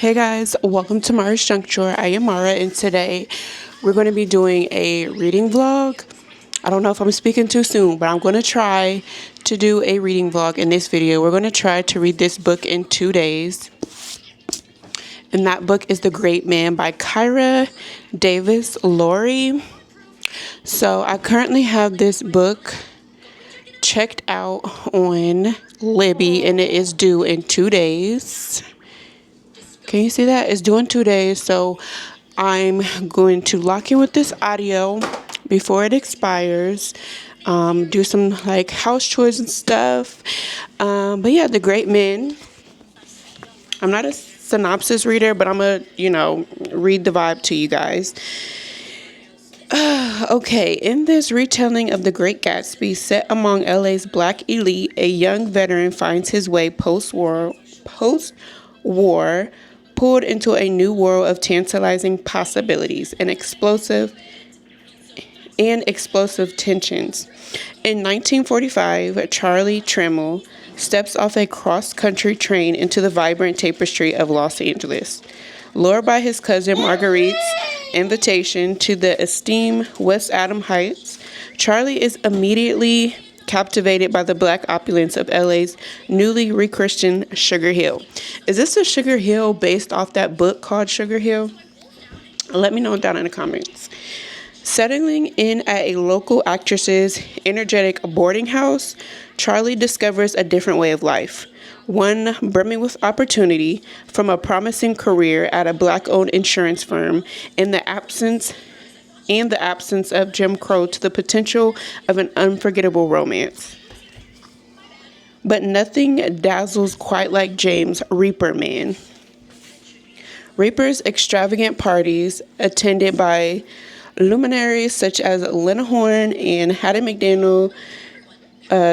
Hey guys, welcome to Mara's Junk Drawer. I am Mara, and today we're going to be doing a reading vlog. I don't know if I'm speaking too soon, but I'm going to try to do a reading vlog in this video. We're going to try to read this book in 2 days. And that book is The Great Mann by Kyra Davis Lurie. So I currently have this book checked out on Libby, and it is due in 2 days. Can you see that? It's due in 2 days, so I'm going to lock in with this audio before it expires. Do some like house chores and stuff. But yeah, The Great Mann. I'm not a synopsis reader, but I'm gonna, read the vibe to you guys. Okay, in this retelling of The Great Gatsby, set among LA's black elite, a young veteran finds his way post-war, pulled into a new world of tantalizing possibilities and explosive tensions. In 1945, Charlie Trammell steps off a cross-country train into the vibrant tapestry of Los Angeles. Lured by his cousin Marguerite's invitation to the esteemed West Adam Heights, Charlie is immediately captivated by the black opulence of LA's newly rechristened Sugar Hill. Is this a Sugar Hill based off that book called Sugar Hill? Let me know down in the comments. Settling in at a local actress's energetic boarding house, Charlie discovers a different way of life. One brimming with opportunity, from a promising career at a black-owned insurance firm and the absence of Jim Crow to the potential of an unforgettable romance. But nothing dazzles quite like James Reaper Mann. Reaper's extravagant parties, attended by luminaries such as Lena Horne and Hattie McDaniel,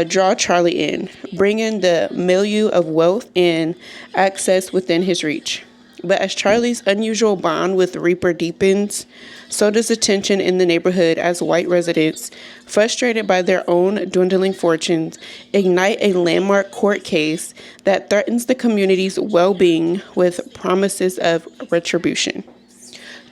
draw Charlie in, bringing the milieu of wealth and access within his reach. But as Charlie's unusual bond with Reaper deepens, so does the tension in the neighborhood as white residents, frustrated by their own dwindling fortunes, ignite a landmark court case that threatens the community's well-being with promises of retribution.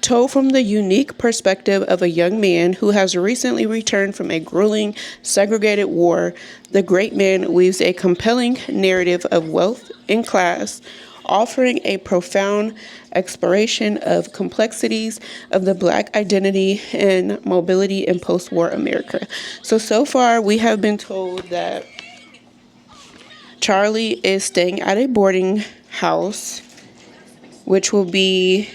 Told from the unique perspective of a young man who has recently returned from a grueling, segregated war, The Great Mann weaves a compelling narrative of wealth and class, offering a profound exploration of complexities of the black identity and mobility in post-war America. So far we have been told that Charlie is staying at a boarding house, which will be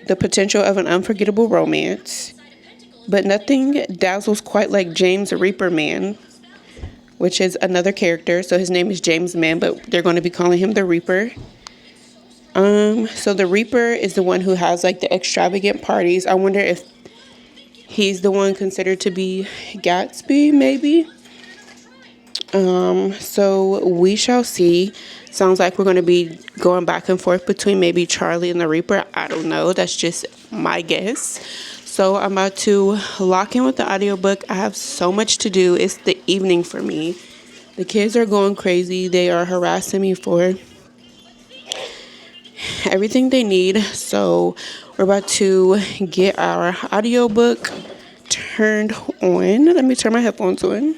the potential of an unforgettable romance, but nothing dazzles quite like James Reaper Mann, which is another character. So his name is James Mann, but they're going to be calling him the Reaper. So the Reaper is the one who has like the extravagant parties. I wonder if he's the one considered to be Gatsby, maybe. So we shall see. Sounds like we're going to be going back and forth between maybe Charlie and the Reaper. I don't know. That's just my guess. So I'm about to lock in with the audiobook. I have so much to do. It's the evening for me. The kids are going crazy. They are harassing me for everything they need. So we're about to get our audiobook turned on. Let me turn my headphones on.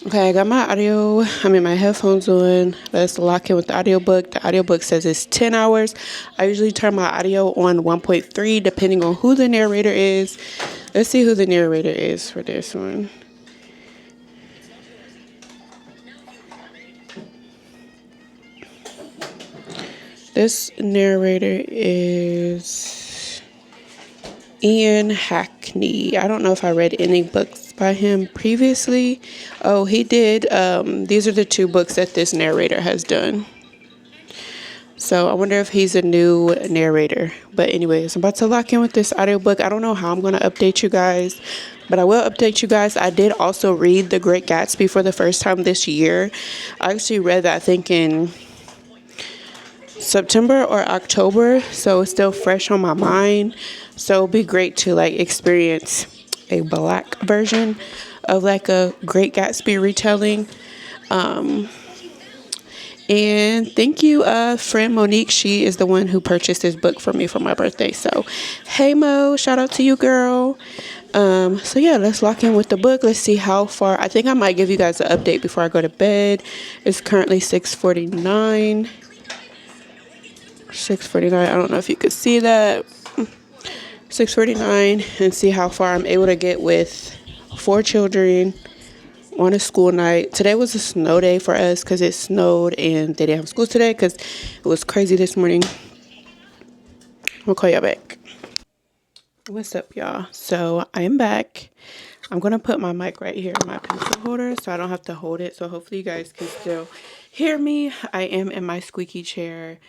Okay, I got my headphones on. Let's lock in with the audiobook. The audiobook says it's 10 hours. I usually turn my audio on 1.3 depending on who the narrator is. Let's see who the narrator is for this one. This narrator is Ian Hackney. I don't know if I read any books by him previously. Oh, he did. These are the 2 books that this narrator has done. So I wonder if he's a new narrator. But anyways, I'm about to lock in with this audiobook. I don't know how I'm going to update you guys, but I will update you guys. I did also read The Great Gatsby for the first time this year. I actually read that, I think, in September or October, so it's still fresh on my mind. So it'd be great to like experience a black version of like a Great Gatsby retelling. And thank you, friend Monique. She is the one who purchased this book for me for my birthday. So, hey Mo, shout out to you, girl. So yeah, let's lock in with the book. Let's see how far. I think I might give you guys an update before I go to bed. It's currently 6:49. 6:49. I don't know if you could see that. 6:49, and see how far I'm able to get with 4 children on a school night. Today was a snow day for us because it snowed and they didn't have school today because it was crazy this morning. I'll call y'all back. What's up, y'all? So I am back. I'm going to put my mic right here in my pencil holder so I don't have to hold it. So hopefully you guys can still hear me. I am in my squeaky chair.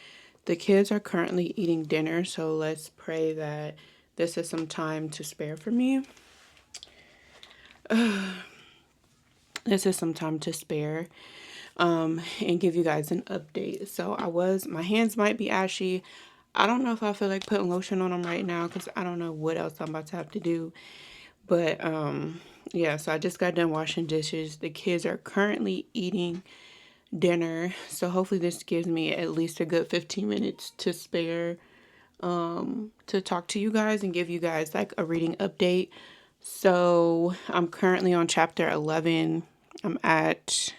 The kids are currently eating dinner, so let's pray that this is some time to spare for me. This is some time to spare and give you guys an update. So my hands might be ashy. I don't know if I feel like putting lotion on them right now because I don't know what else I'm about to have to do. But yeah, so I just got done washing dishes. The kids are currently eating dinner. So hopefully this gives me at least a good 15 minutes to spare to talk to you guys and give you guys like a reading update. So I'm currently on chapter 11. I'm at,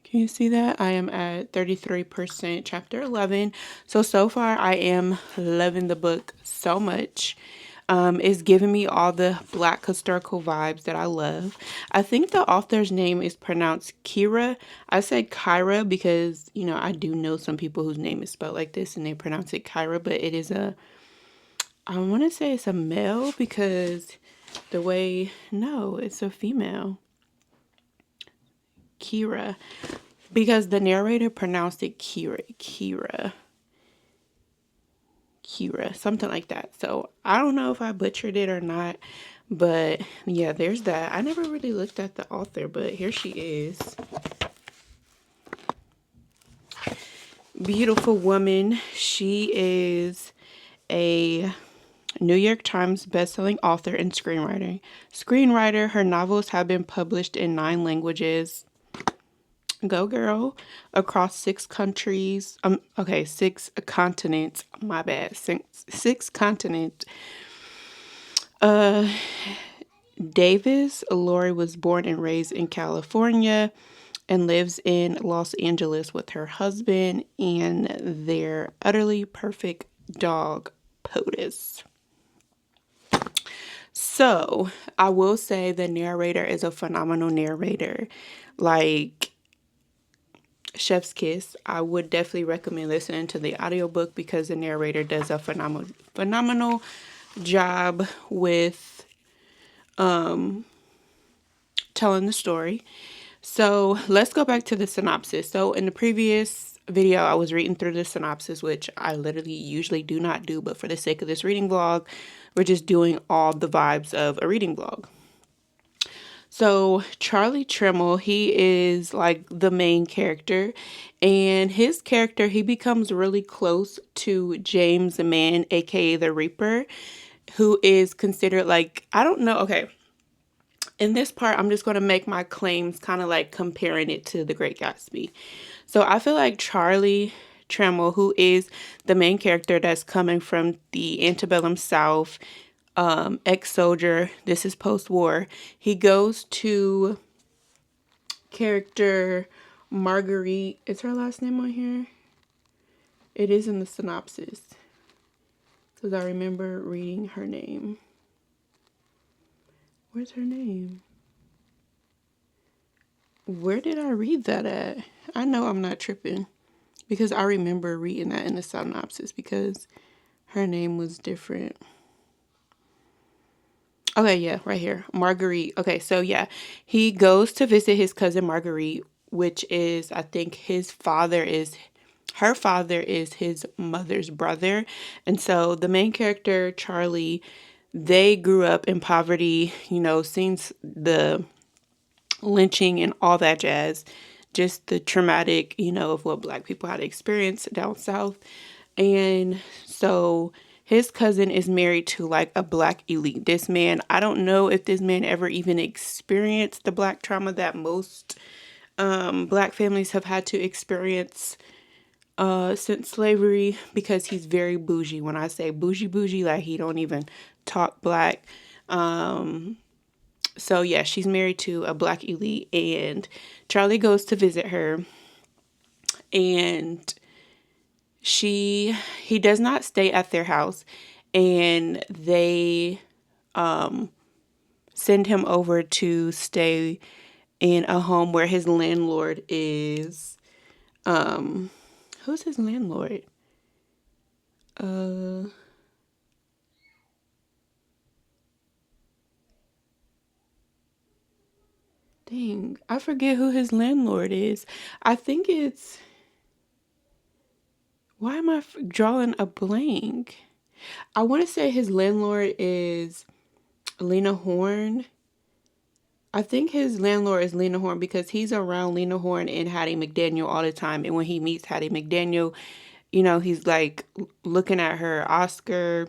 can you see that? I am at 33%, chapter 11. So far I am loving the book so much. It's giving me all the Black historical vibes that I love. I think the author's name is pronounced Kyra. I said Kyra because, you know, I do know some people whose name is spelled like this and they pronounce it Kyra, but it is I want to say it's a male because no, it's a female. Kyra, because the narrator pronounced it Kyra, something like that. So I don't know if I butchered it or not, but yeah, there's that. I never really looked at the author, but here she is. Beautiful woman. She is a New York Times bestselling author and screenwriter. Her novels have been published in 9 languages. Go girl. Across 6 countries. 6 continents. My bad. 6 continents. Lurie was born and raised in California and lives in Los Angeles with her husband and their utterly perfect dog, POTUS. So, I will say the narrator is a phenomenal narrator. Like, chef's kiss. I would definitely recommend listening to the audiobook because the narrator does a phenomenal job with telling the story. So let's go back to the synopsis. So in the previous video, I was reading through the synopsis, which I literally usually do not do, but for the sake of this reading vlog, we're just doing all the vibes of a reading vlog. So Charlie Tremmel, he is like the main character, and his character, he becomes really close to James Mann, aka the Reaper, who is considered like, I don't know, okay. In this part, I'm just going to make my claims kind of like comparing it to The Great Gatsby. So I feel like Charlie Tremmel, who is the main character that's coming from the antebellum South, ex-soldier, this is post-war, he goes to character Marguerite. Is her last name on here? It is in the synopsis because I remember reading her name. Where's her name? Where did I read that at? I know I'm not tripping because I remember reading that in the synopsis because her name was different. Okay, yeah, right here. Marguerite. Okay, so yeah, he goes to visit his cousin Marguerite, which is, I think her father is his mother's brother. And so the main character, Charlie, they grew up in poverty, you know, since the lynching and all that jazz. just the traumatic, of what black people had experienced down south. And so his cousin is married to like a black elite. This man, I don't know if this man ever even experienced the black trauma that most black families have had to experience since slavery, because he's very bougie. When I say bougie bougie, like he don't even talk black. So yeah, she's married to a black elite, and Charlie goes to visit her, and he does not stay at their house, and they send him over to stay in a home where his landlord is who's his landlord? Dang, I forget who his landlord is. I think it's, why am I drawing a blank? I want to say his landlord is Lena Horne. I think his landlord is Lena Horne because he's around Lena Horne and Hattie McDaniel all the time. And when he meets Hattie McDaniel, he's like looking at her Oscar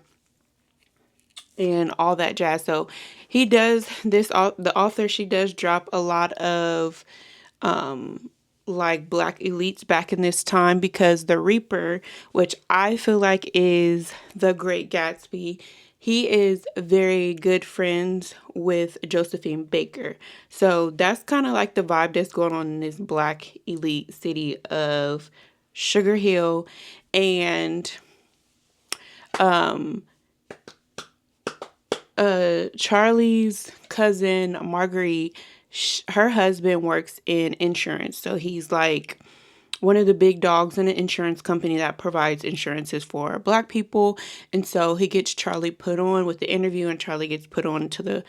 and all that jazz. So he does this, the author, she does drop a lot of like black elites back in this time, because the Reaper, which I feel like is the Great Gatsby, he is very good friends with Josephine Baker. So that's kind of like the vibe that's going on in this black elite city of Sugar Hill. And Charlie's cousin Marguerite, her husband works in insurance. So he's like one of the big dogs in an insurance company that provides insurances for black people. And so he gets Charlie put on with the interview, and Charlie gets put on to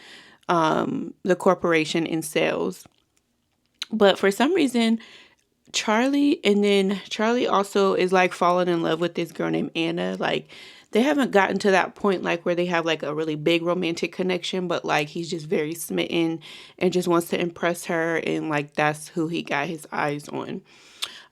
the corporation in sales. But for some reason, Charlie also is like falling in love with this girl named Anna. Like, they haven't gotten to that point like where they have like a really big romantic connection, but like he's just very smitten and just wants to impress her, and like that's who he got his eyes on.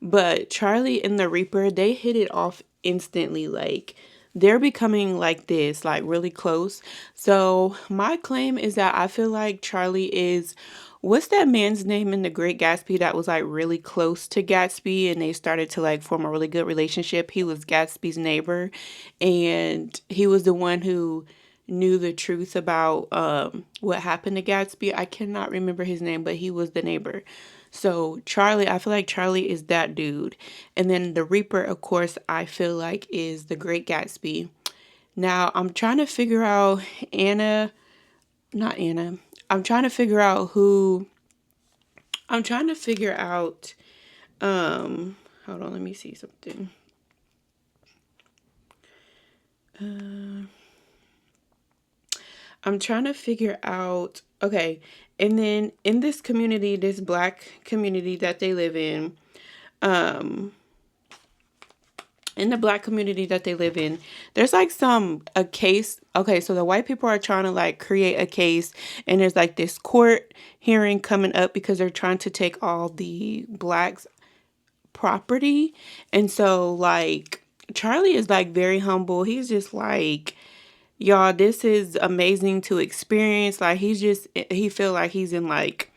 But Charlie and the Reaper, they hit it off instantly. Like, they're becoming like this, like really close. So my claim is that I feel like Charlie is, what's that man's name in The Great Gatsby that was like really close to Gatsby, and they started to like form a really good relationship? He was Gatsby's neighbor, and he was the one who knew the truth about what happened to Gatsby. I cannot remember his name, but he was the neighbor. So Charlie, I feel like Charlie is that dude. And then the Reaper, of course, I feel like is the Great Gatsby. Now, I'm trying to figure out not Anna. I'm trying to figure out who, I'm trying to figure out, hold on, let me see something. I'm trying to figure out, okay, and then in this community, this black community that they live in the black community that they live in, there's like a case. Okay, so the white people are trying to like create a case, and there's like this court hearing coming up because they're trying to take all the blacks' property. And so like Charlie is like very humble. He's just like, y'all, this is amazing to experience. Like he feel like he's in like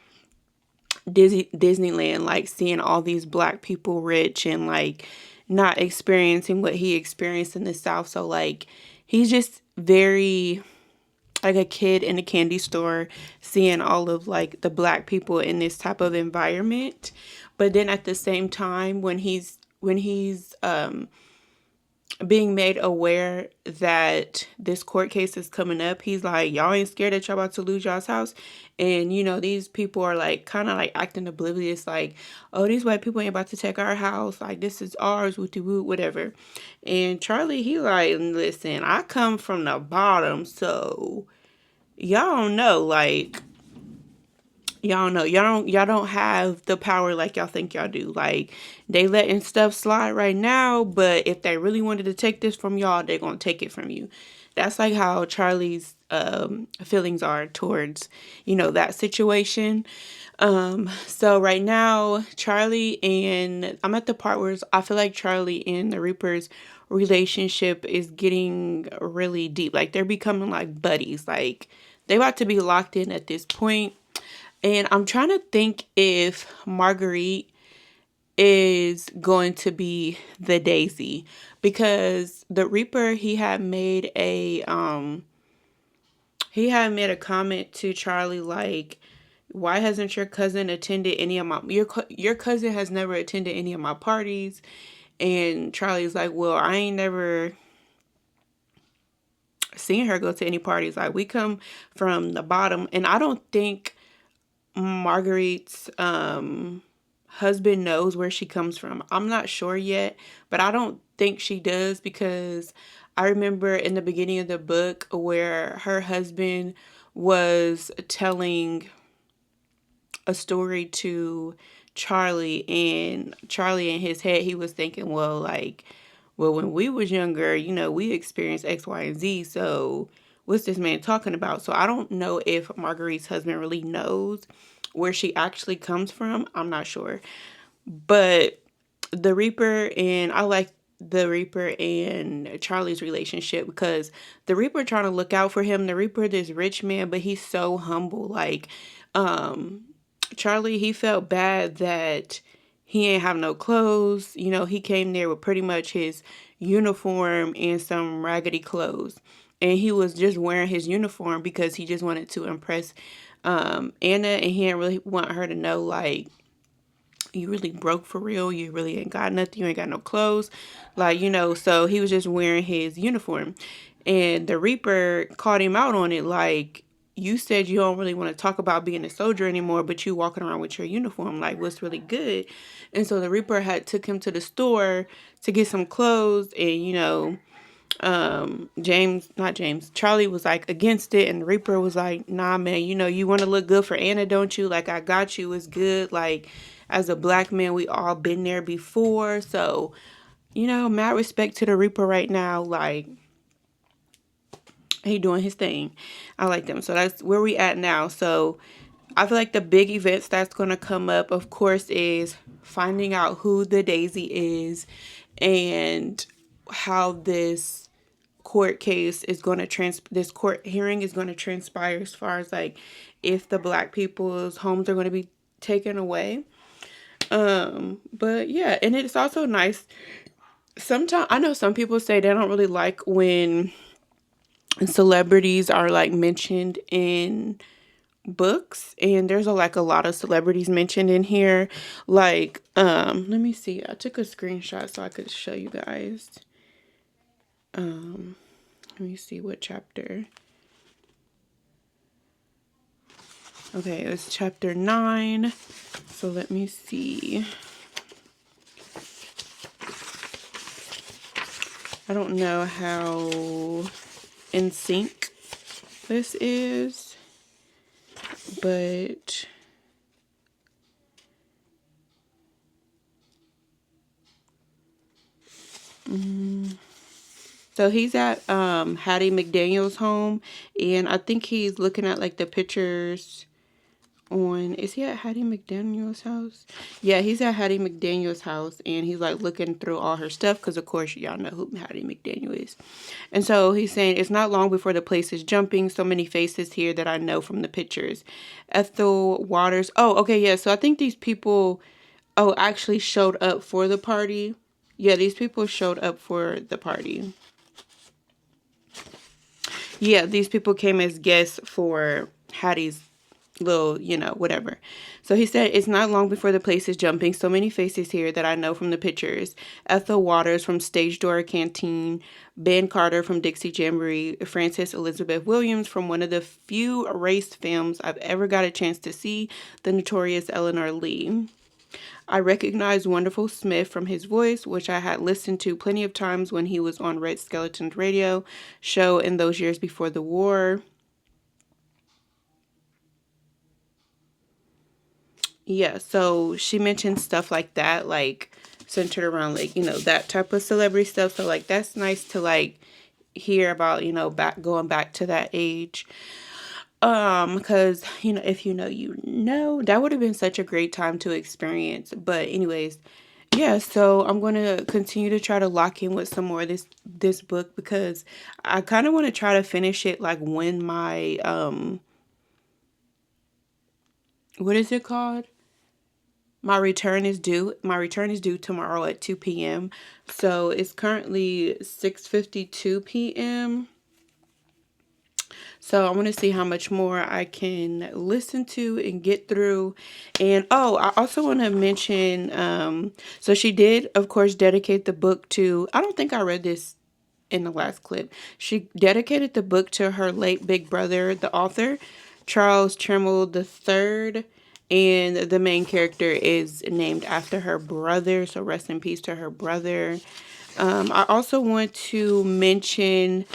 Disneyland, like seeing all these black people rich and like not experiencing what he experienced in the South. So like he's just very like a kid in a candy store seeing all of like the black people in this type of environment. But then at the same time, when he's being made aware that this court case is coming up, he's like, y'all ain't scared that y'all about to lose y'all's house? And these people are like kind of like acting oblivious, like, oh, these white people ain't about to take our house, like this is ours, wooty woo, whatever. And Charlie, he like, listen, I come from the bottom, so y'all don't know, like, y'all don't have the power like y'all think y'all do. Like, they letting stuff slide right now, but if they really wanted to take this from y'all, they're gonna take it from you. that's like how Charlie's feelings are towards, that situation. So right now, Charlie and I'm at the part where I feel like Charlie and the Reaper's relationship is getting really deep. Like they're becoming like buddies. Like they about to be locked in at this point. And I'm trying to think if Marguerite is going to be the Daisy, because the Reaper, he had made a comment to Charlie like, why hasn't your cousin attended any of my your cousin has never attended any of my parties? And Charlie's like, well, I ain't never seen her go to any parties. Like we come from the bottom. And I don't think Marguerite's husband knows where she comes from. I'm not sure yet, but I don't think she does, because I remember in the beginning of the book where her husband was telling a story to Charlie, and Charlie in his head he was thinking, well, like, well, when we was younger, we experienced X, Y, and Z, so what's this man talking about? So I don't know if Marguerite's husband really knows where she actually comes from. I'm not sure. But the Reaper, and I like the Reaper and Charlie's relationship, because the Reaper trying to look out for him. The Reaper, this rich man, but he's so humble. Like, Charlie, he felt bad that he ain't have no clothes. He came there with pretty much his uniform and some raggedy clothes. And he was just wearing his uniform because he just wanted to impress Anna, and he didn't really want her to know, like, you really broke for real. You really ain't got nothing. You ain't got no clothes. Like, so he was just wearing his uniform. And the Reaper called him out on it. Like, you said you don't really want to talk about being a soldier anymore, but you walking around with your uniform. Like, what's really good? And so the Reaper had took him to the store to get some clothes. And, Charlie was like against it, and the Reaper was like, nah, man, you want to look good for Anna, don't you? Like, I got you. It's good. Like, as a black man, we all been there before. So, mad respect to the Reaper right now. Like, he doing his thing. I like them. So that's where we at now. So I feel like the big events that's going to come up, of course, is finding out who the Daisy is and how this court case is going to this court hearing is going to transpire, as far as like if the black people's homes are going to be taken away. But yeah, and it's also nice. Sometimes I know some people say they don't really like when celebrities are like mentioned in books, and there's like a lot of celebrities mentioned in here. Like, let me see. I took a screenshot so I could show you guys. Let me see what chapter. Okay, it was chapter 9. So let me see. I don't know how in sync this is, but so he's at Hattie McDaniel's home, and I think he's looking at like the pictures on, is he at Hattie McDaniel's house? Yeah, he's at Hattie McDaniel's house, and he's like looking through all her stuff, because of course y'all know who Hattie McDaniel is. And so he's saying, it's not long before the place is jumping. So many faces here that I know from the pictures. Ethel Waters. Oh, okay, yeah. So I think these people, actually showed up for the party. Yeah, these people showed up for the party. Yeah, these people came as guests for Hattie's little, whatever. So he said, it's not long before the place is jumping. So many faces here that I know from the pictures. Ethel Waters from Stage Door Canteen, Ben Carter from Dixie Jamboree, Frances Elizabeth Williams from one of the few race films I've ever got a chance to see, the notorious Eleanor Lee. I recognized Wonderful Smith from his voice, which I had listened to plenty of times when he was on Red Skeleton's radio show in those years before the war. Yeah, so she mentioned stuff like that, like centered around like, that type of celebrity stuff. So like that's nice to like hear about, going back to that age. Because, if that would have been such a great time to experience. But anyways, yeah, so I'm going to continue to try to lock in with some more of this book, because I kind of want to try to finish it like when my what is it called? My return is due. My return is due tomorrow at 2 p.m. So it's currently 6:52 p.m. So I want to see how much more I can listen to and get through. And oh, I also want to mention, so she did, of course, dedicate the book to, I don't think I read this in the last clip. She dedicated the book to her late big brother, the author, Charles Tremble III. And the main character is named after her brother. So rest in peace to her brother. I also want to mention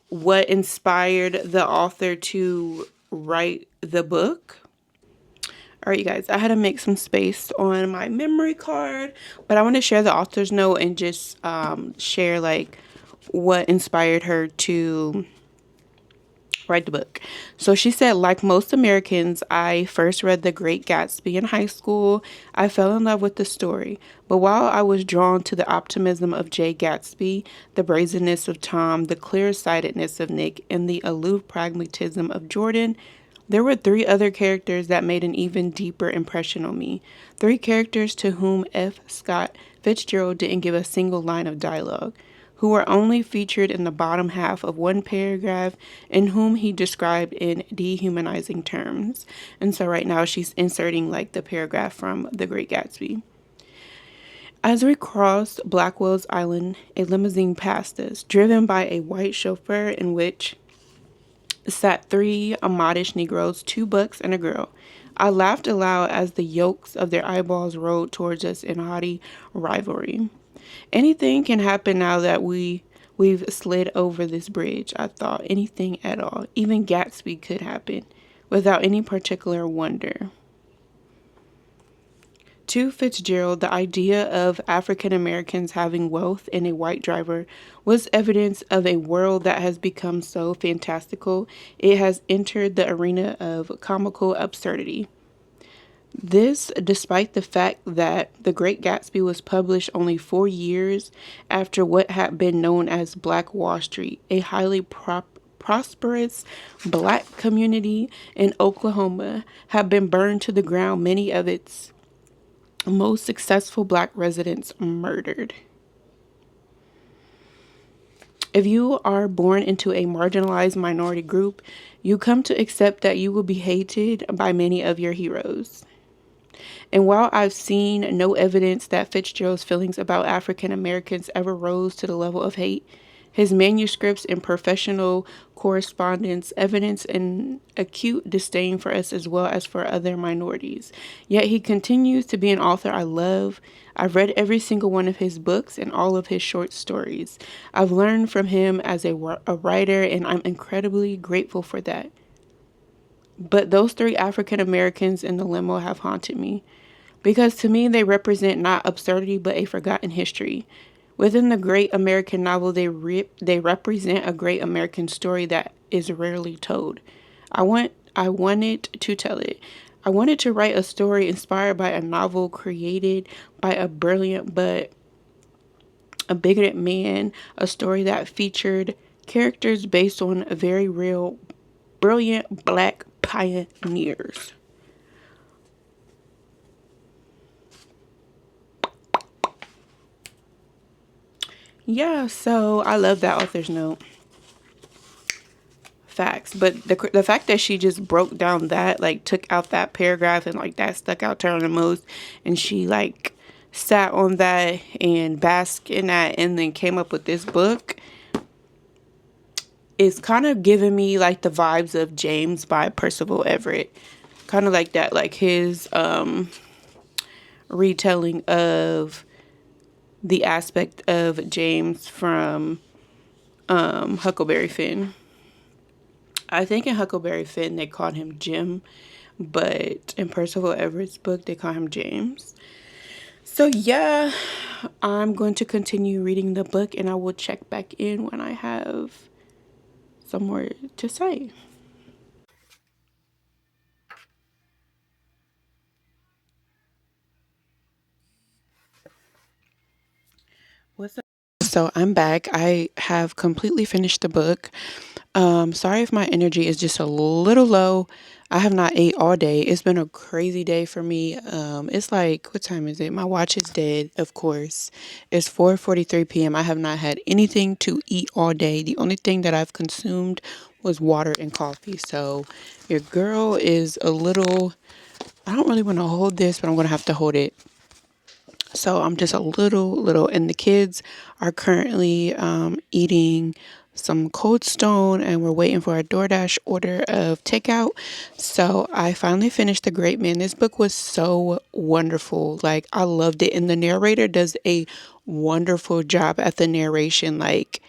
what inspired the author to write the book. All right, you guys, I had to make some space on my memory card, but I want to share the author's note and just share like what inspired her to write the book. So she said, like most Americans, I first read The Great Gatsby in high school. I fell in love with the story. But while I was drawn to the optimism of Jay Gatsby, the brazenness of Tom, the clear-sightedness of Nick, and the aloof pragmatism of Jordan, there were three other characters that made an even deeper impression on me. Three characters to whom F. Scott Fitzgerald didn't give a single line of dialogue, who were only featured in the bottom half of one paragraph, and whom he described in dehumanizing terms. And so right now she's inserting like the paragraph from The Great Gatsby. As we crossed Blackwell's Island, a limousine passed us, driven by a white chauffeur in which sat three modish Negroes, two bucks, and a girl. I laughed aloud as the yolks of their eyeballs rolled towards us in haughty rivalry. Anything can happen now that we've slid over this bridge, I thought. Anything at all. Even Gatsby could happen, without any particular wonder. To Fitzgerald, the idea of African Americans having wealth and a white driver was evidence of a world that has become so fantastical it has entered the arena of comical absurdity. This, despite the fact that The Great Gatsby was published only 4 years after what had been known as Black Wall Street, a highly prosperous black community in Oklahoma, had been burned to the ground, many of its most successful black residents murdered. If you are born into a marginalized minority group, you come to accept that you will be hated by many of your heroes. And while I've seen no evidence that Fitzgerald's feelings about African Americans ever rose to the level of hate, his manuscripts and professional correspondence evidence an acute disdain for us as well as for other minorities. Yet he continues to be an author I love. I've read every single one of his books and all of his short stories. I've learned from him as a writer, and I'm incredibly grateful for that. But those three African Americans in the limo have haunted me, because to me they represent not absurdity but a forgotten history. Within the great American novel, they represent a great American story that is rarely told. I wanted to tell it. I wanted to write a story inspired by a novel created by a brilliant but a bigoted man, a story that featured characters based on very real, brilliant black pioneers. Yeah, so I love that author's note. Facts. But the fact that she just broke down that, like, took out that paragraph and, like, that stuck out to her the most, and she, like, sat on that and basked in that and then came up with this book, is kind of giving me, like, the vibes of James by Percival Everett. Kind of like that, like, his retelling of the aspect of James from Huckleberry Finn. I think in Huckleberry Finn they called him Jim, but in Percival Everett's book they call him James. So yeah, I'm going to continue reading the book, and I will check back in when I have have some more to say. What's up? So I'm back. I have completely finished the book. Sorry if my energy is just a little low. I have not ate all day. It's been a crazy day for me. It's like, what time is it? My watch is dead, of course. It's 4:43 p.m. I have not had anything to eat all day. The only thing that I've consumed was water and coffee. So your girl is a little, I don't really want to hold this, but I'm going to have to hold it. So I'm just a little, and the kids are currently eating some Cold Stone, and we're waiting for a DoorDash order of takeout. So I finally finished The Great Man. This book was so wonderful. Like, I loved it. And the narrator does a wonderful job at the narration. Like,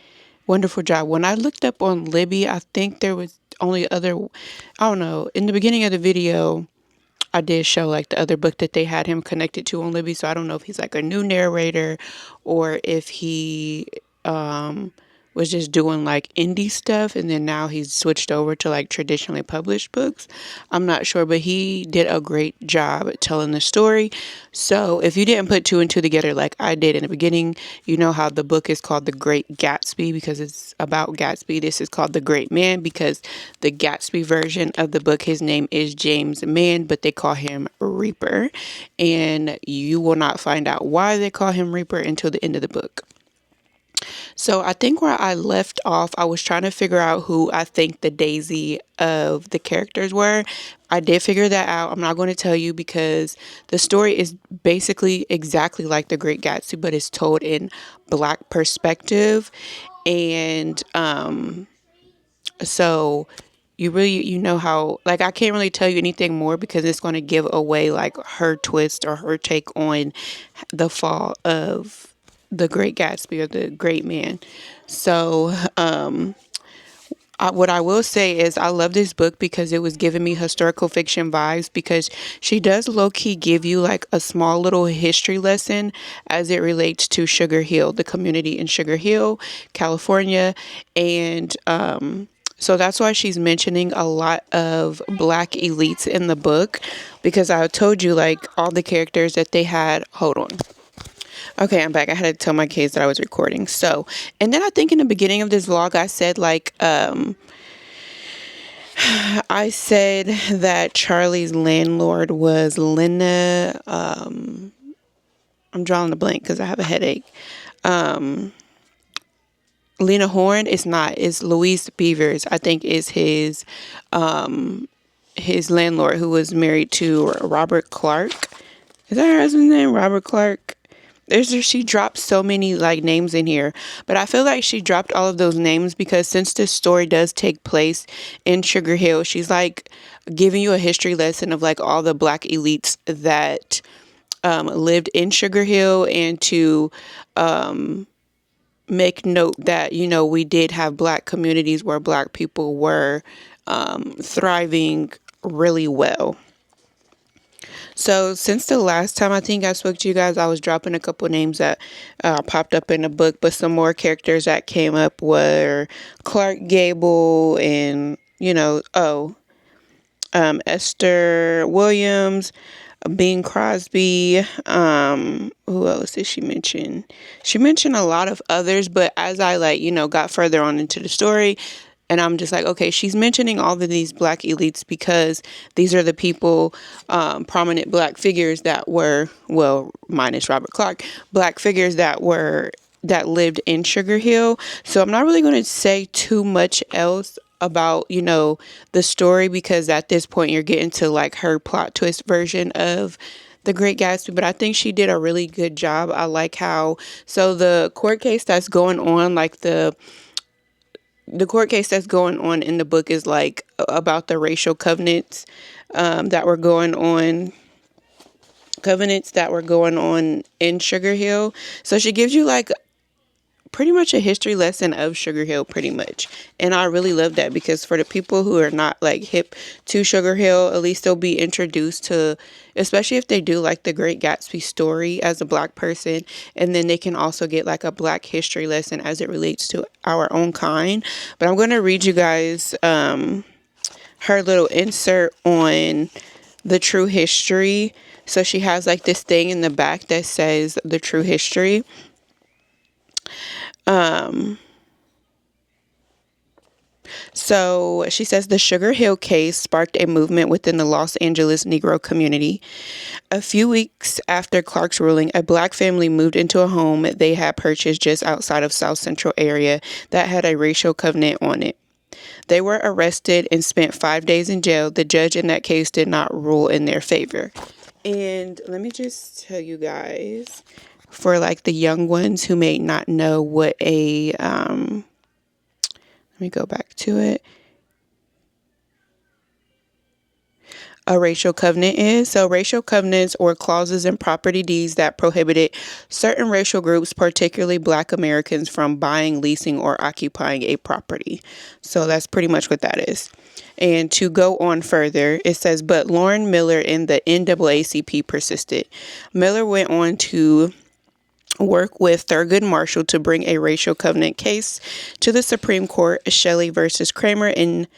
wonderful job. When I looked up on Libby, I think there was only other, I don't know, in the beginning of the video, I did show like the other book that they had him connected to on Libby. So I don't know if he's like a new narrator or if he was just doing like indie stuff and then now he's switched over to like traditionally published books. I'm not sure, but he did a great job at telling the story. So if you didn't put two and two together like I did in the beginning, you know how the book is called The Great Gatsby because it's about Gatsby. This is called The Great Man because the Gatsby version of the book, his name is James Mann, but they call him Reaper. And you will not find out why they call him Reaper until the end of the book. So I think where I left off, I was trying to figure out who I think the Daisy of the characters were. I did figure that out. I'm not going to tell you because the story is basically exactly like The Great Gatsby, but it's told in Black perspective. And so you know how, like, I can't really tell you anything more because it's going to give away like her twist or her take on the fall of the Great Gatsby or the Great Man. So what I will say is I love this book because it was giving me historical fiction vibes because she does low key give you like a small little history lesson as it relates to Sugar Hill, the community in Sugar Hill, California. And so that's why she's mentioning a lot of Black elites in the book because I told you like all the characters that they had. Hold on. Okay, I'm back. I had to tell my kids that I was recording. So, and then I think in the beginning of this vlog, I said like, I said that Charlie's landlord was Lena. I'm drawing a blank because I have a headache. Lena Horne is not. It's Louise Beavers. I think is his landlord who was married to Robert Clark. Is that her husband's name? Robert Clark. She dropped so many like names in here, but I feel like she dropped all of those names because since this story does take place in Sugar Hill, she's like giving you a history lesson of like all the Black elites that lived in Sugar Hill and to make note that, you know, we did have Black communities where Black people were thriving really well. So since the last time I think I spoke to you guys, I was dropping a couple names that popped up in the book, but some more characters that came up were Clark Gable and, you know, Esther Williams, Bing Crosby. Who else did she mention? She mentioned a lot of others, but as I like, you know, got further on into the story, and I'm just like, okay, she's mentioning all of these Black elites because these are the people, prominent Black figures that were, well, minus Robert Clark, Black figures that lived in Sugar Hill. So I'm not really going to say too much else about, you know, the story because at this point you're getting to like her plot twist version of The Great Gatsby, but I think she did a really good job. I like how, so the court case that's going on, like the court case that's going on in the book is like about the racial that were going on covenants that were going on in Sugar Hill. So she gives you like pretty much a history lesson of Sugar Hill, pretty much. And I really love that, because for the people who are not like hip to Sugar Hill, at least they'll be introduced to, especially if they do like the Great Gatsby story as a Black person, and then they can also get like a Black history lesson as it relates to our own kind. But I'm going to read you guys her little insert on the true history. So she has like this thing in the back that says the true history. So she says the Sugar Hill case sparked a movement within the Los Angeles Negro community. A few weeks after Clark's ruling, a Black family moved into a home they had purchased just outside of South Central area that had a racial covenant on it. They were arrested and spent 5 days in jail. The judge in that case did not rule in their favor. And let me just tell you guys, for like the young ones who may not know what let me go back to it. A racial covenant is. So racial covenants or clauses in property deeds that prohibited certain racial groups, particularly Black Americans, from buying, leasing, or occupying a property. So that's pretty much what that is. And to go on further, it says, but Lauren Miller in the NAACP persisted. Miller went on to work with Thurgood Marshall to bring a racial covenant case to the Supreme Court, Shelley versus Kramer. In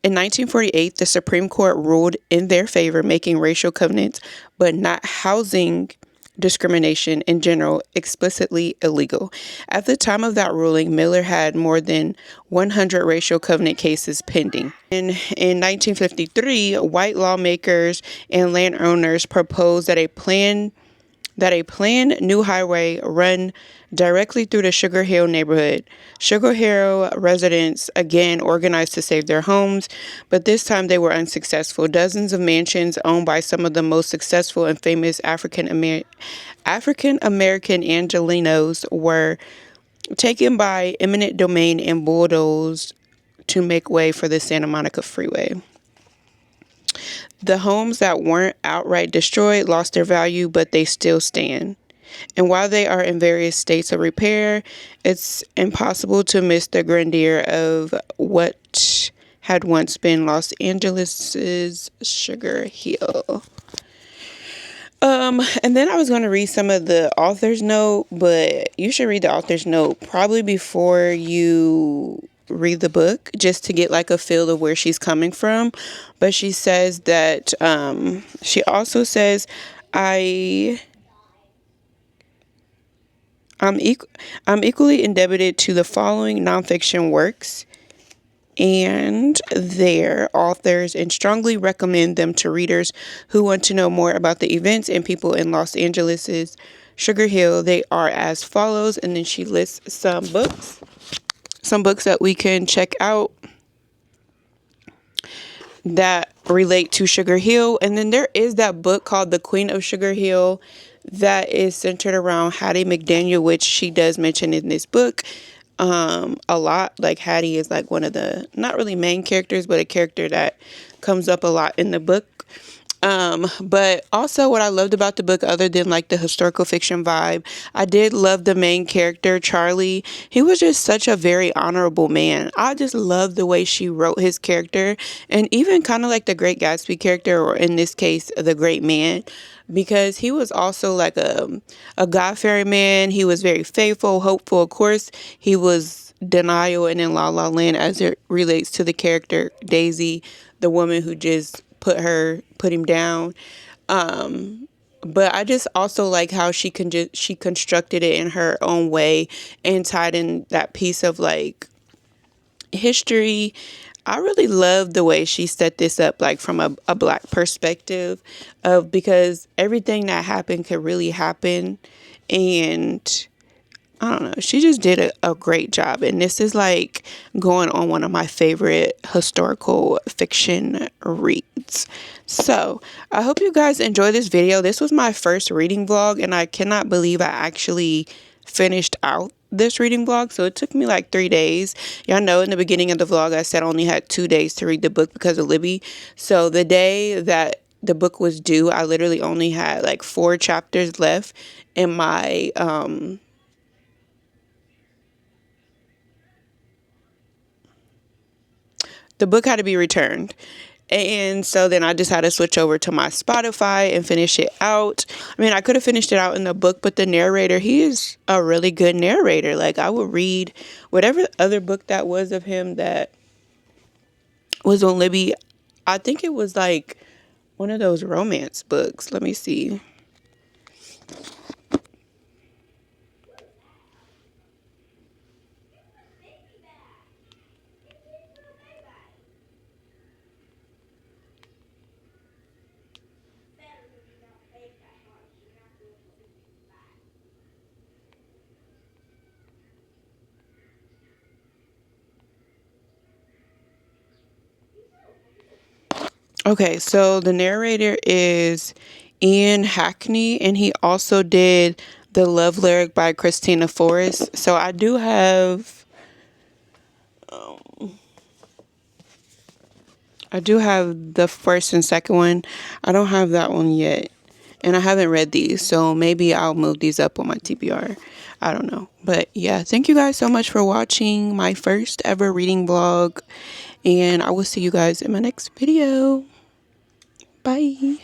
1948, the Supreme Court ruled in their favor, making racial covenants, but not housing discrimination in general, explicitly illegal. At the time of that ruling, Miller had more than 100 racial covenant cases pending. In 1953, white lawmakers and landowners proposed that a planned new highway run directly through the Sugar Hill neighborhood. Sugar Hill residents again organized to save their homes, but this time they were unsuccessful. Dozens of mansions owned by some of the most successful and famous African American Angelenos were taken by eminent domain and bulldozed to make way for the Santa Monica Freeway. The homes that weren't outright destroyed lost their value, but they still stand. And while they are in various states of repair, it's impossible to miss the grandeur of what had once been Los Angeles's Sugar Hill. And then I was going to read some of the author's note, but you should read the author's note probably before you read the book, just to get like a feel of where she's coming from. But she says that she also says I'm equally indebted to the following nonfiction works and their authors, and strongly recommend them to readers who want to know more about the events and people in Los Angeles's Sugar Hill. They are as follows, and then she lists some books that we can check out that relate to Sugar Hill. And then there is that book called The Queen of Sugar Hill that is centered around Hattie McDaniel, which she does mention in this book a lot. Like Hattie is like one of the, not really main characters, but a character that comes up a lot in the book. But also what I loved about the book, other than like the historical fiction vibe, I did love the main character, Charlie. He was just such a very honorable man. I just love the way she wrote his character, and even kind of like the Great Gatsby character, or in this case, the Great Man, because he was also like a God-fearing man. He was very faithful, hopeful. Of course, he was denial and in La La Land as it relates to the character Daisy, the woman who just put him down. But I just also like how she constructed it in her own way and tied in that piece of like history. I really love the way she set this up, like from a Black perspective, of because everything that happened could really happen. And I don't know, she just did a great job. And this is like going on one of my favorite historical fiction reads. So I hope you guys enjoy this video. This was my first reading vlog, and I cannot believe I actually finished out this reading vlog. So it took me like 3 days. Y'all know in the beginning of the vlog I said I only had 2 days to read the book because of Libby. So the day that the book was due, I literally only had like 4 chapters left in my the book had to be returned. And so then I just had to switch over to my Spotify and finish it out. I mean, I could have finished it out in the book, but the narrator, he is a really good narrator. Like, I would read whatever other book that was of him that was on Libby. I think it was like one of those romance books. Let me see. Okay, so the narrator is Ian Hackney, and he also did the love lyric by Christina Forrest. So I do have the first and second one. I don't have that one yet. And I haven't read these, so maybe I'll move these up on my TBR. I don't know. But yeah, thank you guys so much for watching my first ever reading vlog. And I will see you guys in my next video. Bye.